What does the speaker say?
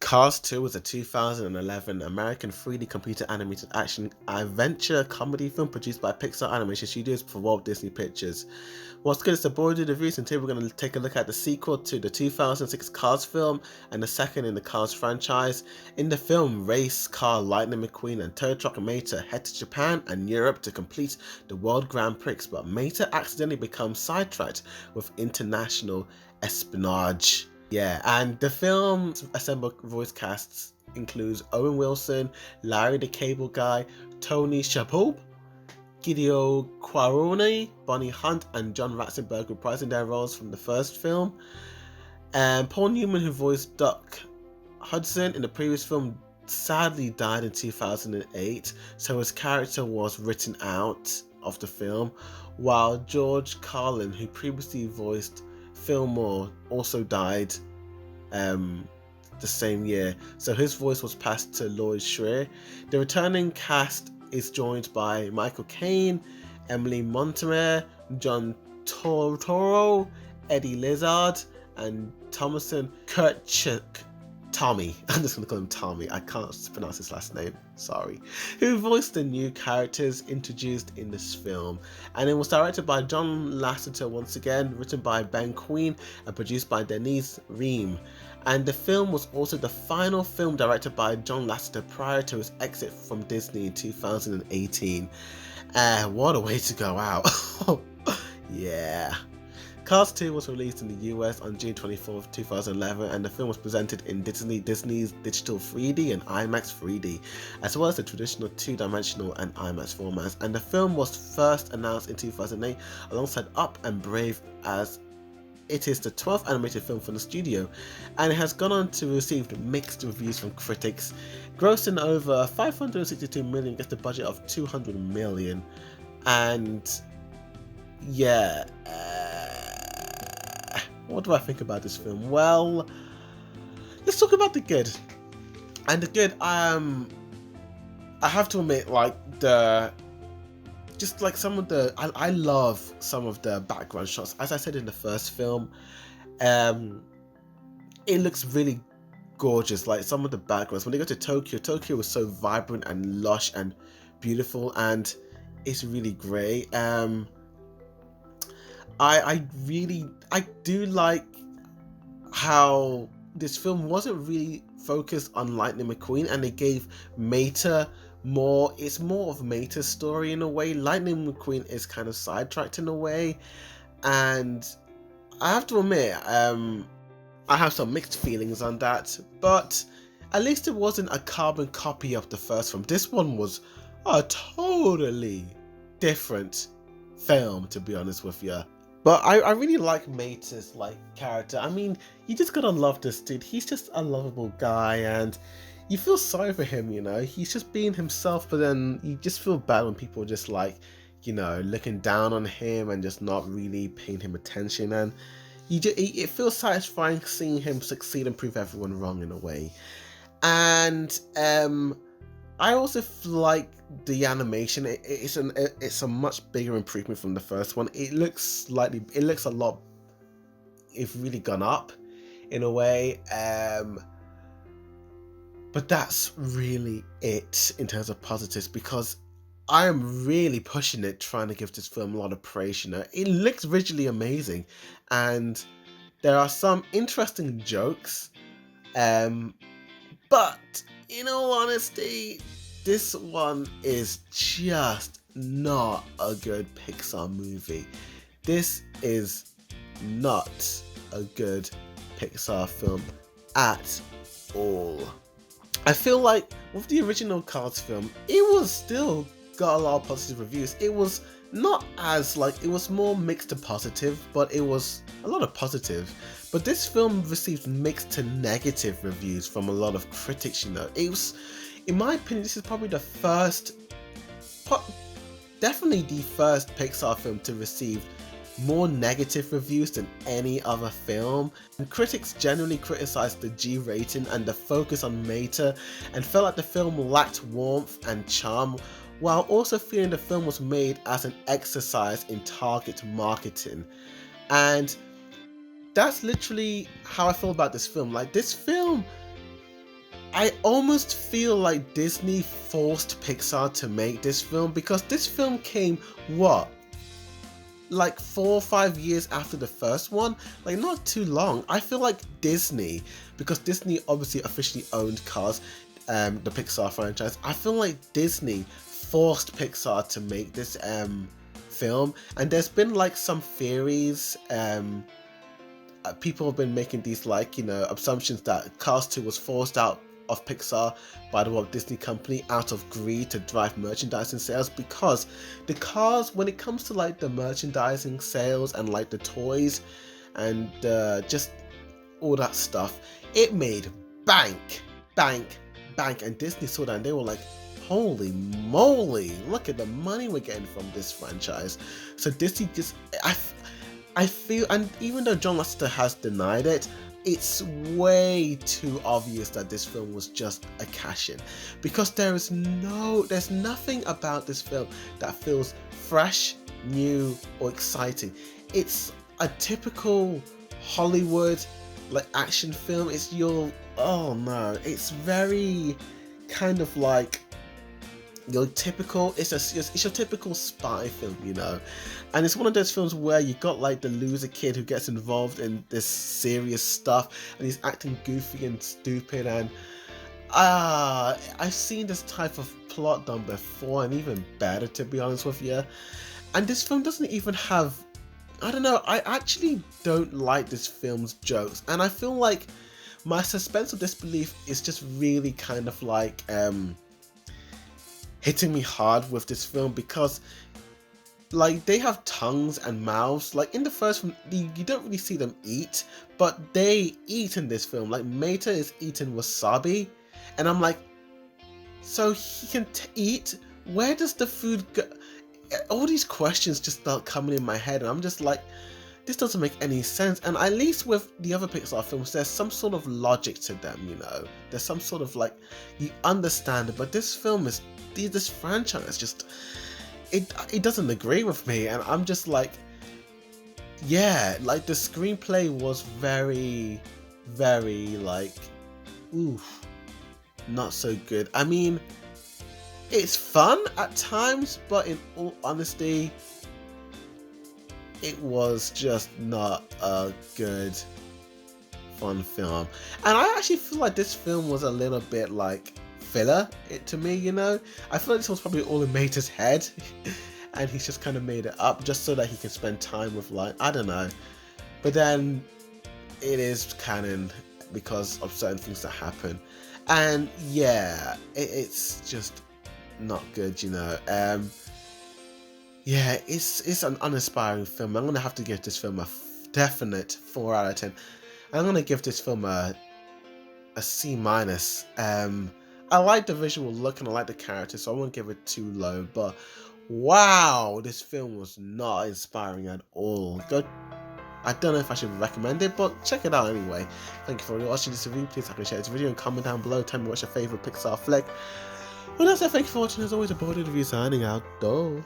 Cars 2 was a 2011 American 3D computer animated action adventure comedy film produced by Pixar Animation Studios for Walt Disney Pictures. What's good is the board of the reviews, and today we're going to take a look at the sequel to the 2006 Cars film and the second in the Cars franchise. In the film, race car Lightning McQueen and tow truck Mater head to Japan and Europe to complete the World Grand Prix, but Mater accidentally becomes sidetracked with international espionage. Yeah, and the film's assembled voice casts includes Owen Wilson, Larry the Cable Guy, Tony Shalhoub, Guido Quaroni, Bonnie Hunt, and John Ratzenberg reprising their roles from the first film. And Paul Newman, who voiced Doc Hudson in the previous film, sadly died in 2008, so his character was written out of the film, while George Carlin, who previously voiced Fillmore, also died the same year, so his voice was passed to Lloyd Schreier. The returning cast is joined by Michael Caine, Emily Montemere, John Turturro, Eddie Lizard, and Thomason Kurtchuk. Tommy, I'm just going to call him Tommy, I can't pronounce his last name, sorry, who voiced the new characters introduced in this film. And it was directed by John Lasseter once again, written by Ben Queen, and produced by Denise Ream. And the film was also the final film directed by John Lasseter prior to his exit from Disney in 2018. What a way to go out. Yeah. Cars 2 was released in the US on June 24, 2011, and the film was presented in Disney's digital 3D and IMAX 3D, as well as the traditional 2-dimensional and IMAX formats. And the film was first announced in 2008 alongside Up and Brave, as it is the 12th animated film from the studio, and it has gone on to receive mixed reviews from critics, grossing over $562 million against a budget of $200 million. And yeah, what do I think about this film? Well, let's talk about the good. And the good, I have to admit, like I love some of the background shots. As I said in the first film, it looks really gorgeous. Like some of the backgrounds, when they go to Tokyo was so vibrant and lush and beautiful, and it's really great. I do like how this film wasn't really focused on Lightning McQueen, and they gave Mater more. It's more of Mater's story in a way. Lightning McQueen is kind of sidetracked in a way, and I have to admit, I have some mixed feelings on that. But at least it wasn't a carbon copy of the first film. This one was a totally different film, to be honest with you. But I really like Mater's character. I mean, you just gotta love this dude. He's just a lovable guy, and you feel sorry for him, you know. He's just being himself, but then you just feel bad when people are just looking down on him and just not really paying him attention. And it feels satisfying seeing him succeed and prove everyone wrong in a way. And I also like the animation. It's a much bigger improvement from the first one. It looks a lot. It's really gone up in a way. But that's really it in terms of positives, because I am really pushing it, trying to give this film a lot of praise. You know, it looks visually amazing, and there are some interesting jokes. But in all honesty, this one is just not a good Pixar movie. This is not a good Pixar film at all. I feel like with the original Cars film, it was still got a lot of positive reviews. It was not as it was more mixed to positive, but it was a lot of positive. But this film received mixed to negative reviews from a lot of critics, you know. It was, in my opinion, this is probably definitely the first Pixar film to receive more negative reviews than any other film. And critics generally criticized the G rating and the focus on Mater, and felt like the film lacked warmth and charm, while also feeling the film was made as an exercise in target marketing. And that's literally how I feel about this film. This film I almost feel like Disney forced Pixar to make this film, because this film came, what, like 4 or 5 years after the first one? Like, not too long. I feel like Disney, because Disney obviously officially owned Cars, the Pixar franchise, I feel like Disney forced Pixar to make this film. And there's been like some theories, people have been making these, like, you know, assumptions that Cars 2 was forced out of Pixar by the Walt Disney Company out of greed to drive merchandising sales, because the Cars, when it comes to like the merchandising sales and like the toys and just all that stuff, it made bank, and Disney saw that and they were like, holy moly, look at the money we're getting from this franchise. So Disney just, I feel, and even though John Lasseter has denied it, it's way too obvious that this film was just a cash-in, because there's nothing about this film that feels fresh, new, or exciting. It's a typical Hollywood like action film. It's it's very kind of like your typical, it's your typical spy film, you know. And it's one of those films where you got like the loser kid who gets involved in this serious stuff and he's acting goofy and stupid, and I've seen this type of plot done before, and even better, to be honest with you. And this film doesn't even have, I don't know, I actually don't like this film's jokes, and I feel like my suspense of disbelief is just really kind of like hitting me hard with this film, because like they have tongues and mouths. Like in the first film, you don't really see them eat, but they eat in this film. Like Mater is eating wasabi, and I'm like, so he can eat? Where does the food go? All these questions just start coming in my head, and I'm just like, this doesn't make any sense. And at least with the other Pixar films, there's some sort of logic to them, you know. There's some sort of like, you understand it, but this film is, this franchise just, it doesn't agree with me, and I'm just like, yeah, like the screenplay was very, very like, oof, not so good. I mean, it's fun at times, but in all honesty, it was just not a good, fun film. And I actually feel like this film was a little bit like filler to me, you know. I feel like this was probably all in Mater's head and he's just kind of made it up just so that he can spend time with, like, I don't know. But then it is canon because of certain things that happen. And yeah, it's just not good, you know. Yeah, it's an uninspiring film. I'm gonna have to give this film a definite 4 out of 10. I'm gonna give this film a C minus. I like the visual look and I like the character, so I won't give it too low. But wow, this film was not inspiring at all. I don't know if I should recommend it, but check it out anyway. Thank you for watching this review. Please like and share this video and comment down below. Tell me what's your favourite Pixar flick. Well, that's it. Thank you for watching. As always, a body review signing out. Though.